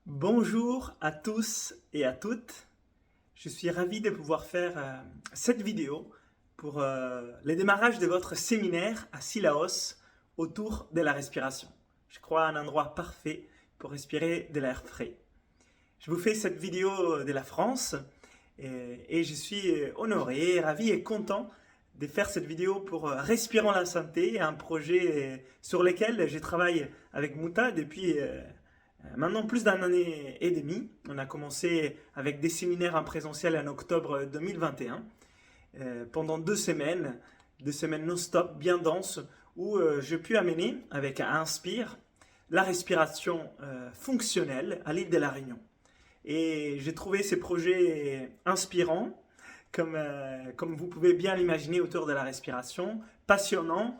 Bonjour à tous et à toutes. Je suis ravi de pouvoir faire cette vidéo pour le démarrage de votre séminaire à Sillaos autour de la respiration. Je crois un endroit parfait pour respirer de l'air frais. Je vous fais cette vidéo de la France et je suis honoré, ravi et content de faire cette vidéo pour Respirons la santé, un projet sur lequel je travaille avec Mouta depuis maintenant plus d'un année et demie. On a commencé avec des séminaires en présentiel en octobre 2021 pendant 2 semaines, 2 semaines non-stop, bien denses, où j'ai pu amener avec Inspire la respiration fonctionnelle à l'île de la Réunion. Et j'ai trouvé ces projets inspirants, comme vous pouvez bien l'imaginer autour de la respiration, passionnants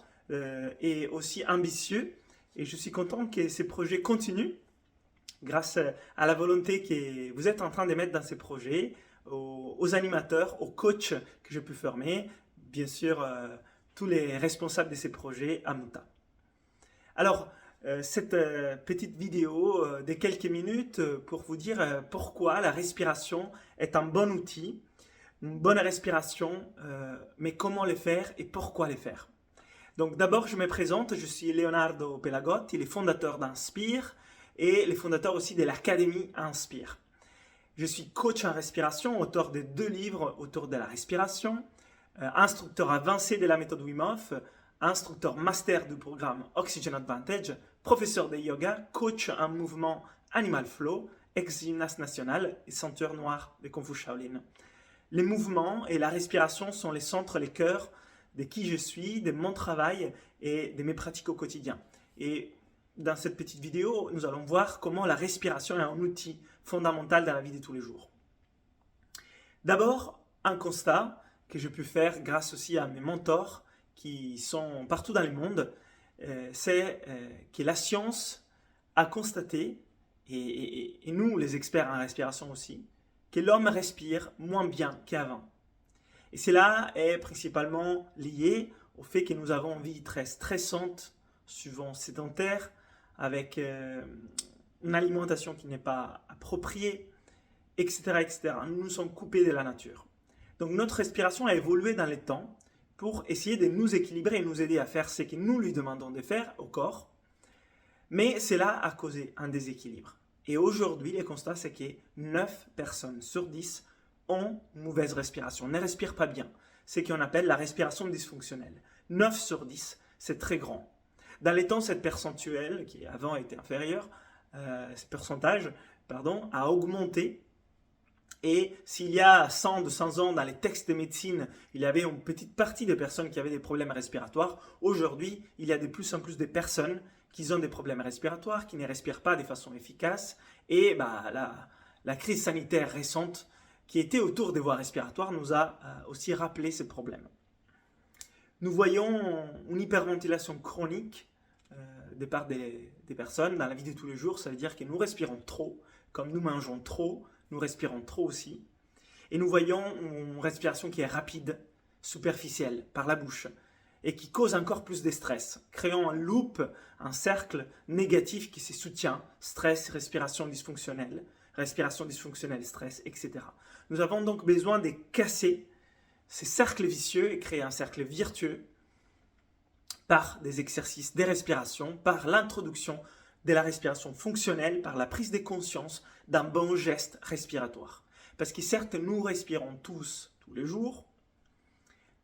et aussi ambitieux. Et je suis content que ces projets continuent grâce à la volonté que vous êtes en train de mettre dans ces projets, aux animateurs, aux coachs que je peux former, bien sûr tous les responsables de ces projets à Mouta. Alors, cette petite vidéo de quelques minutes pour vous dire pourquoi la respiration est un bon outil, une bonne respiration, mais comment le faire et pourquoi le faire. Donc d'abord, je me présente, je suis Leonardo Pelagotti, le fondateur d'Inspire et le fondateur aussi de l'Académie Inspire. Je suis coach en respiration, auteur de 2 livres autour de la respiration, instructeur avancé de la méthode Wim Hof, instructeur master du programme Oxygen Advantage, professeur de yoga, coach en mouvement Animal Flow, ex-gymnaste national et ceinture noire de Kung Fu Shaolin. Les mouvements et la respiration sont les centres, les cœurs de qui je suis, de mon travail et de mes pratiques au quotidien. Et dans cette petite vidéo, nous allons voir comment la respiration est un outil fondamental dans la vie de tous les jours. D'abord, un constat que j'ai pu faire grâce aussi à mes mentors qui sont partout dans le monde, c'est que la science a constaté, et nous les experts en respiration aussi, que l'homme respire moins bien qu'avant. Et cela est principalement lié au fait que nous avons une vie très stressante, souvent sédentaire, avec une alimentation qui n'est pas appropriée, etc., etc. Nous nous sommes coupés de la nature. Donc notre respiration a évolué dans le temps pour essayer de nous équilibrer et nous aider à faire ce que nous lui demandons de faire au corps. Mais cela a causé un déséquilibre. Et aujourd'hui, le constat, c'est que 9 personnes sur 10 ont une mauvaise respiration, ne respirent pas bien. C'est ce qu'on appelle la respiration dysfonctionnelle. 9 sur 10, c'est très grand. Dans les temps, cette percentuelle, qui avant était inférieure, ce pourcentage, a augmenté. Et s'il y a 100, 200 ans, dans les textes de médecine, il y avait une petite partie de personnes qui avaient des problèmes respiratoires, aujourd'hui, il y a de plus en plus de personnes qui ont des problèmes respiratoires, qui ne respirent pas de façon efficace. Et la crise sanitaire récente, qui était autour des voies respiratoires, nous a aussi rappelé ces problèmes. Nous voyons une hyperventilation chronique de part des personnes dans la vie de tous les jours. Ça veut dire que nous respirons trop, comme nous mangeons trop, nous respirons trop aussi. Et nous voyons une respiration qui est rapide, superficielle, par la bouche, et qui cause encore plus de stress, créant un loop, un cercle négatif qui se soutient, stress, respiration dysfonctionnelle, stress, etc. Nous avons donc besoin de casser ces cercles vicieux et créer un cercle vertueux par des exercices de respiration, par l'introduction de la respiration fonctionnelle, par la prise de conscience d'un bon geste respiratoire. Parce que certes, nous respirons tous les jours,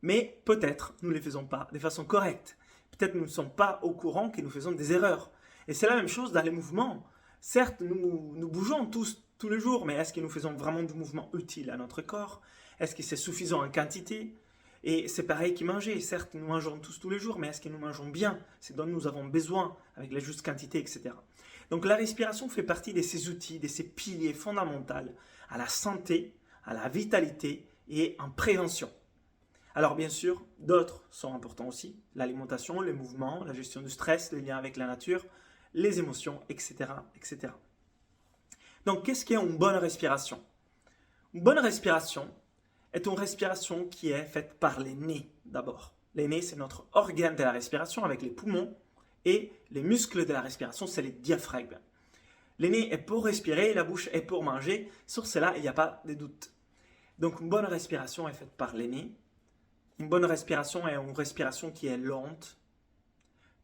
mais peut-être nous ne les faisons pas de façon correcte. Peut-être nous ne sommes pas au courant que nous faisons des erreurs. Et c'est la même chose dans les mouvements. Certes, nous bougeons tous les jours, mais est-ce que nous faisons vraiment du mouvement utile à notre corps? Est-ce que c'est suffisant en quantité? Et c'est pareil que manger. Certes, nous mangeons tous les jours, mais est-ce que nous mangeons bien? C'est dont nous avons besoin, avec la juste quantité, etc. Donc la respiration fait partie de ces outils, de ces piliers fondamentaux à la santé, à la vitalité et en prévention. Alors bien sûr, d'autres sont importants aussi. L'alimentation, les mouvements, la gestion du stress, les liens avec la nature, les émotions, etc., etc. Donc qu'est-ce qu'est une bonne respiration? Une bonne respiration est une respiration qui est faite par les nez d'abord. Les nez, c'est notre organe de la respiration avec les poumons et les muscles de la respiration, c'est les diaphragmes. Le nez est pour respirer, la bouche est pour manger. Sur cela, il n'y a pas de doute. Donc une bonne respiration est faite par le nez. Une bonne respiration est une respiration qui est lente,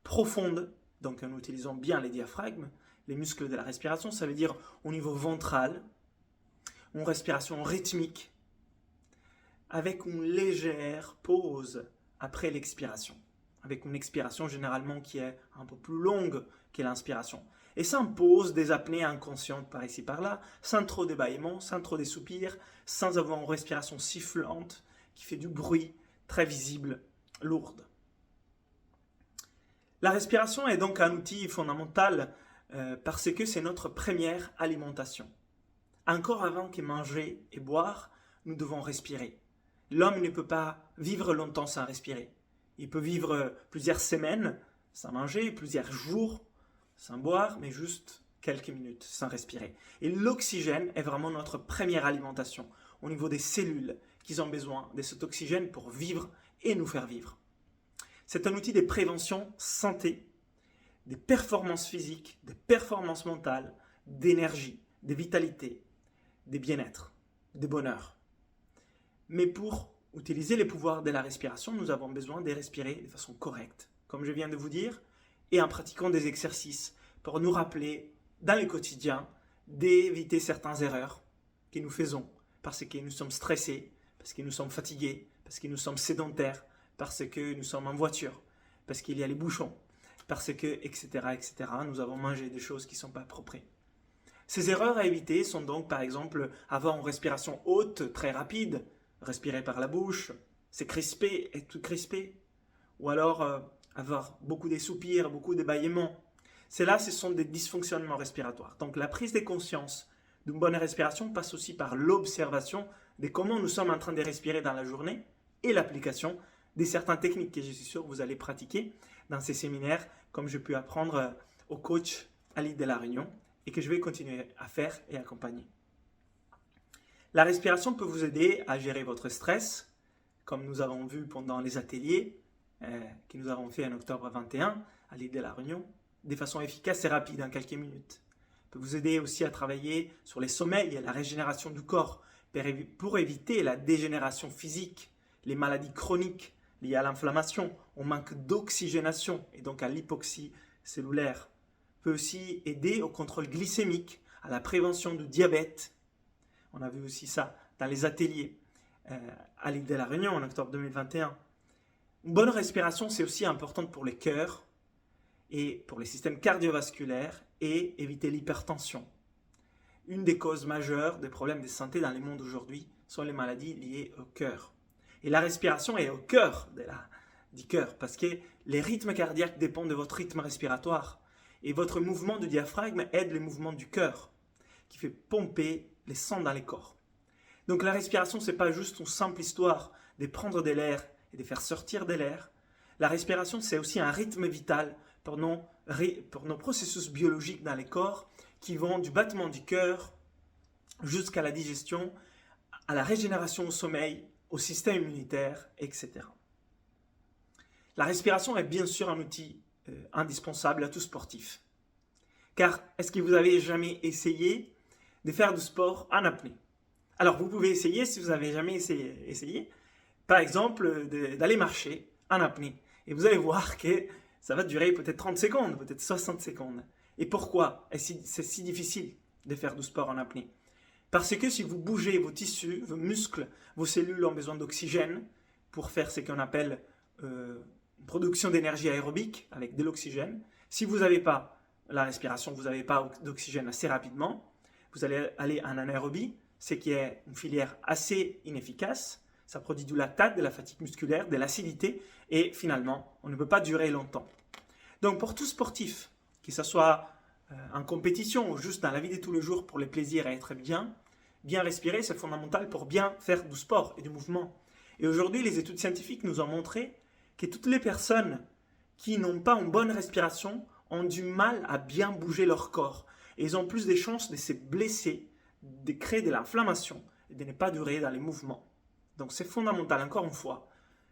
profonde, donc en utilisant bien les diaphragmes, les muscles de la respiration, ça veut dire au niveau ventral, une respiration rythmique, avec une légère pause après l'expiration, avec une expiration généralement qui est un peu plus longue que l'inspiration. Et ça impose des apnées inconscientes par ici par-là, sans trop de bâillements, sans trop de soupirs, sans avoir une respiration sifflante qui fait du bruit, très visible, lourde. La respiration est donc un outil fondamental parce que c'est notre première alimentation. Encore avant que manger et boire, nous devons respirer. L'homme ne peut pas vivre longtemps sans respirer. Il peut vivre plusieurs semaines sans manger, plusieurs jours sans boire, mais juste quelques minutes sans respirer. Et l'oxygène est vraiment notre première alimentation au niveau des cellules qui ont besoin de cet oxygène pour vivre et nous faire vivre. C'est un outil de prévention santé, des performances physiques, des performances mentales, d'énergie, de vitalité, de bien-être, de bonheur. Mais pour utiliser les pouvoirs de la respiration, nous avons besoin de respirer de façon correcte, comme je viens de vous dire, et en pratiquant des exercices pour nous rappeler dans le quotidien d'éviter certaines erreurs que nous faisons parce que nous sommes stressés, parce que nous sommes fatigués, parce que nous sommes sédentaires, parce que nous sommes en voiture, parce qu'il y a les bouchons, parce que, etc., etc., nous avons mangé des choses qui ne sont pas propres. Ces erreurs à éviter sont donc, par exemple, avoir une respiration haute, très rapide, respirer par la bouche, c'est crispé, être tout crispé, ou alors avoir beaucoup de soupirs, beaucoup de bâillements. Cela, ce sont des dysfonctionnements respiratoires. Donc la prise de conscience d'une bonne respiration passe aussi par l'observation de comment nous sommes en train de respirer dans la journée et l'application de certaines techniques que je suis sûr que vous allez pratiquer dans ces séminaires, comme je peux apprendre au coach à l'île de la Réunion et que je vais continuer à faire et accompagner. La respiration peut vous aider à gérer votre stress, comme nous avons vu pendant les ateliers que nous avons fait en octobre 21 à l'île de la Réunion, de façon efficace et rapide en quelques minutes. Peut vous aider aussi à travailler sur les sommeils et la régénération du corps pour éviter la dégénération physique, les maladies chroniques liées à l'inflammation, au manque d'oxygénation et donc à l'hypoxie cellulaire. Peut aussi aider au contrôle glycémique, à la prévention du diabète. On a vu aussi ça dans les ateliers à l'île de la Réunion en octobre 2021. Une bonne respiration, c'est aussi important pour les cœurs et pour les systèmes cardiovasculaires et éviter l'hypertension. Une des causes majeures des problèmes de santé dans le monde aujourd'hui sont les maladies liées au cœur. Et la respiration est au cœur du cœur parce que les rythmes cardiaques dépendent de votre rythme respiratoire et votre mouvement du diaphragme aide le mouvement du cœur qui fait pomper les sangs dans les corps. Donc la respiration, ce n'est pas juste une simple histoire de prendre de l'air et de faire sortir de l'air. La respiration, c'est aussi un rythme vital pour nos processus biologiques dans les corps qui vont du battement du cœur jusqu'à la digestion, à la régénération au sommeil, au système immunitaire, etc. La respiration est bien sûr un outil indispensable à tout sportif. Car est-ce que vous avez jamais essayé de faire du sport en apnée? Alors vous pouvez essayer si vous n'avez jamais essayé, par exemple d'aller marcher en apnée. Et vous allez voir que ça va durer peut-être 30 secondes, peut-être 60 secondes. Et pourquoi c'est si difficile de faire du sport en apnée? Parce que si vous bougez vos tissus, vos muscles, vos cellules ont besoin d'oxygène pour faire ce qu'on appelle production d'énergie aérobique avec de l'oxygène. Si vous n'avez pas la respiration, vous n'avez pas d'oxygène assez rapidement, vous allez aller en anaérobie, ce qui est une filière assez inefficace. Ça produit du lactate, de la fatigue musculaire, de l'acidité et finalement, on ne peut pas durer longtemps. Donc pour tout sportif, que ce soit en compétition ou juste dans la vie de tous les jours pour le plaisir et être bien respirer, c'est fondamental pour bien faire du sport et du mouvement. Et aujourd'hui, les études scientifiques nous ont montré que toutes les personnes qui n'ont pas une bonne respiration ont du mal à bien bouger leur corps. Et ils ont plus de chances de se blesser, de créer de l'inflammation et de ne pas durer dans les mouvements. Donc c'est fondamental, encore une fois,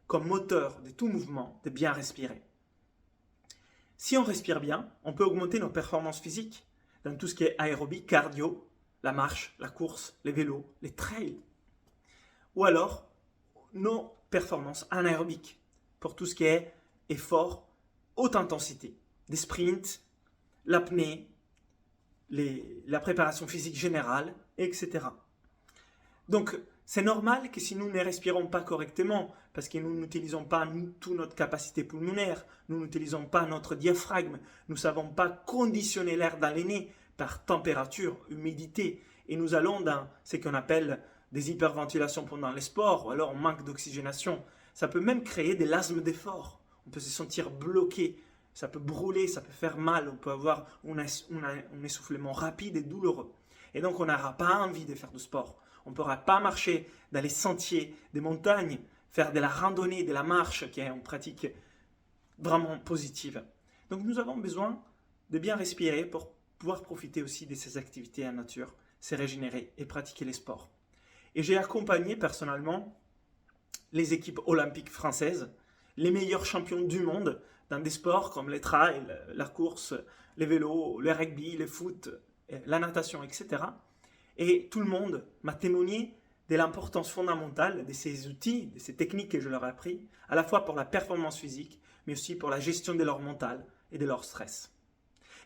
comme moteur de tout mouvement, de bien respirer. Si on respire bien, on peut augmenter nos performances physiques, dans tout ce qui est aérobie, cardio, la marche, la course, les vélos, les trails. Ou alors, nos performances anaérobiques pour tout ce qui est effort, haute intensité, des sprints, l'apnée, la préparation physique générale, etc. Donc, c'est normal que si nous ne respirons pas correctement, parce que nous n'utilisons pas toute notre capacité pulmonaire, nous n'utilisons pas notre diaphragme, nous ne savons pas conditionner l'air dans les nez par température, humidité, et nous allons dans ce qu'on appelle des hyperventilations pendant les sports, ou alors on manque d'oxygénation. Ça peut même créer des l'asthme d'effort. On peut se sentir bloqué, ça peut brûler, ça peut faire mal, on peut avoir un essoufflement rapide et douloureux. Et donc on n'aura pas envie de faire du sport. On ne pourra pas marcher dans les sentiers des montagnes, faire de la randonnée, de la marche, qui est une pratique vraiment positive. Donc nous avons besoin de bien respirer pour pouvoir profiter aussi de ces activités en nature, se régénérer et pratiquer les sports. Et j'ai accompagné personnellement les équipes olympiques françaises, les meilleurs champions du monde dans des sports comme les trails, la course, les vélos, le rugby, le foot, la natation, etc. Et tout le monde m'a témoigné de l'importance fondamentale de ces outils, de ces techniques que je leur ai appris, à la fois pour la performance physique, mais aussi pour la gestion de leur mental et de leur stress.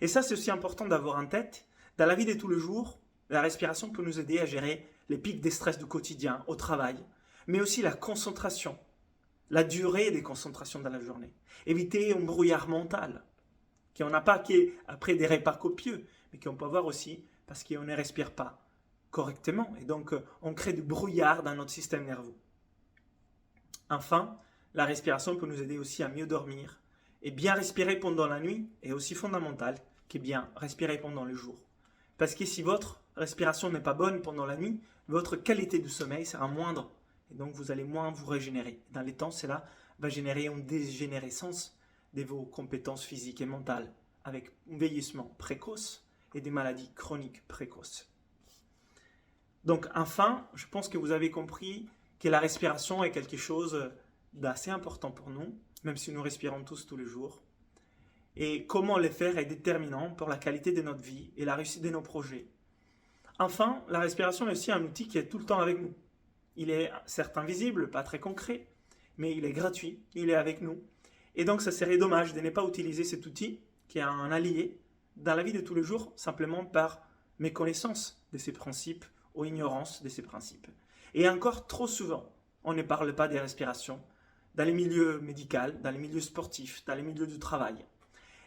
Et ça, c'est aussi important d'avoir en tête. Dans la vie de tous les jours, la respiration peut nous aider à gérer les pics des stress du quotidien, au travail, mais aussi la concentration, la durée des concentrations dans la journée. Éviter un brouillard mental, qu'on n'a pas après des repas copieux, mais qu'on peut avoir aussi parce qu'on ne respire pas correctement. Et donc, on crée du brouillard dans notre système nerveux. Enfin, la respiration peut nous aider aussi à mieux dormir. Et bien respirer pendant la nuit est aussi fondamental que bien respirer pendant le jour. Parce que si votre respiration n'est pas bonne pendant la nuit, votre qualité de sommeil sera moindre. Et donc, vous allez moins vous régénérer. Dans les temps, cela va générer une dégénérescence de vos compétences physiques et mentales, avec un vieillissement précoce et des maladies chroniques précoces. Donc enfin, je pense que vous avez compris que la respiration est quelque chose d'assez important pour nous, même si nous respirons tous les jours. Et comment le faire est déterminant pour la qualité de notre vie et la réussite de nos projets. Enfin, la respiration est aussi un outil qui est tout le temps avec nous. Il est certes invisible, pas très concret, mais il est gratuit, il est avec nous. Et donc ça serait dommage de ne pas utiliser cet outil, qui est un allié, dans la vie de tous les jours, simplement par méconnaissance de ces principes ou ignorance de ces principes. Et encore trop souvent, on ne parle pas des respirations dans les milieux médicaux, dans les milieux sportifs, dans les milieux du travail.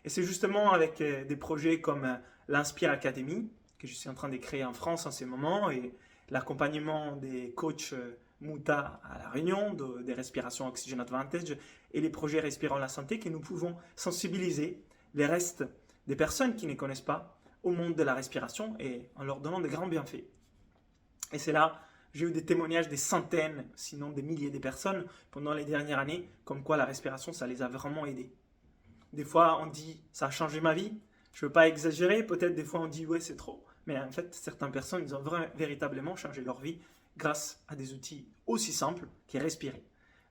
Et c'est justement avec des projets comme l'Inspire Academy, que je suis en train de créer en France en ce moment, et l'accompagnement des coachs Mouta à La Réunion, des respirations Oxygen Advantage, et les projets Respirons la santé, que nous pouvons sensibiliser les restes des personnes qui ne connaissent pas au monde de la respiration et en leur donnant de grands bienfaits. Et c'est là, j'ai eu des témoignages des centaines, sinon des milliers de personnes pendant les dernières années, comme quoi la respiration, ça les a vraiment aidés. Des fois, on dit, ça a changé ma vie. Je ne veux pas exagérer, peut-être des fois on dit, ouais, c'est trop. Mais en fait, certaines personnes, ils ont véritablement changé leur vie grâce à des outils aussi simples qu'est respirer.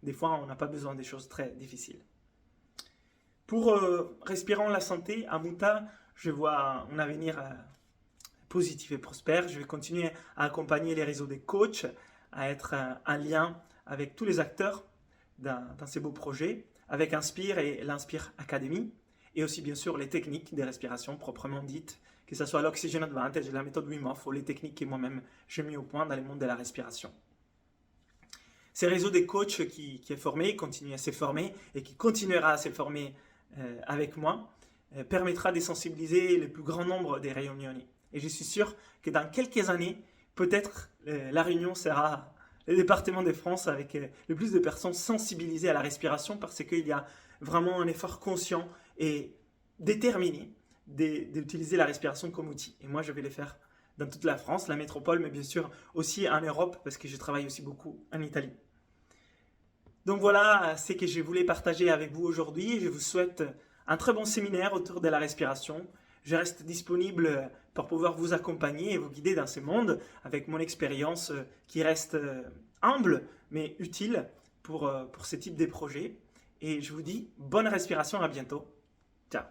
Des fois, on n'a pas besoin des choses très difficiles. Pour Respirons la santé, à Mouta, je vois un avenir positif et prospère. Je vais continuer à accompagner les réseaux des coachs, à être en lien avec tous les acteurs dans ces beaux projets, avec Inspire et l'Inspire Academy, et aussi bien sûr les techniques des respirations proprement dites, que ce soit l'Oxygen Advantage, la méthode Wim Hof ou les techniques que moi-même j'ai mis au point dans le monde de la respiration. Ces réseaux des coachs qui est formé, continue à se former et qui continuera à se former avec moi, permettra de sensibiliser le plus grand nombre des Réunionnais. Et je suis sûr que dans quelques années, peut-être La Réunion sera le département de France avec le plus de personnes sensibilisées à la respiration parce qu'il y a vraiment un effort conscient et déterminé d'utiliser la respiration comme outil. Et moi, je vais le faire dans toute la France, la métropole, mais bien sûr aussi en Europe parce que je travaille aussi beaucoup en Italie. Donc voilà ce que je voulais partager avec vous aujourd'hui. Je vous souhaite un très bon séminaire autour de la respiration. Je reste disponible pour pouvoir vous accompagner et vous guider dans ce monde avec mon expérience qui reste humble mais utile pour ce type de projet. Et je vous dis bonne respiration, à bientôt. Ciao.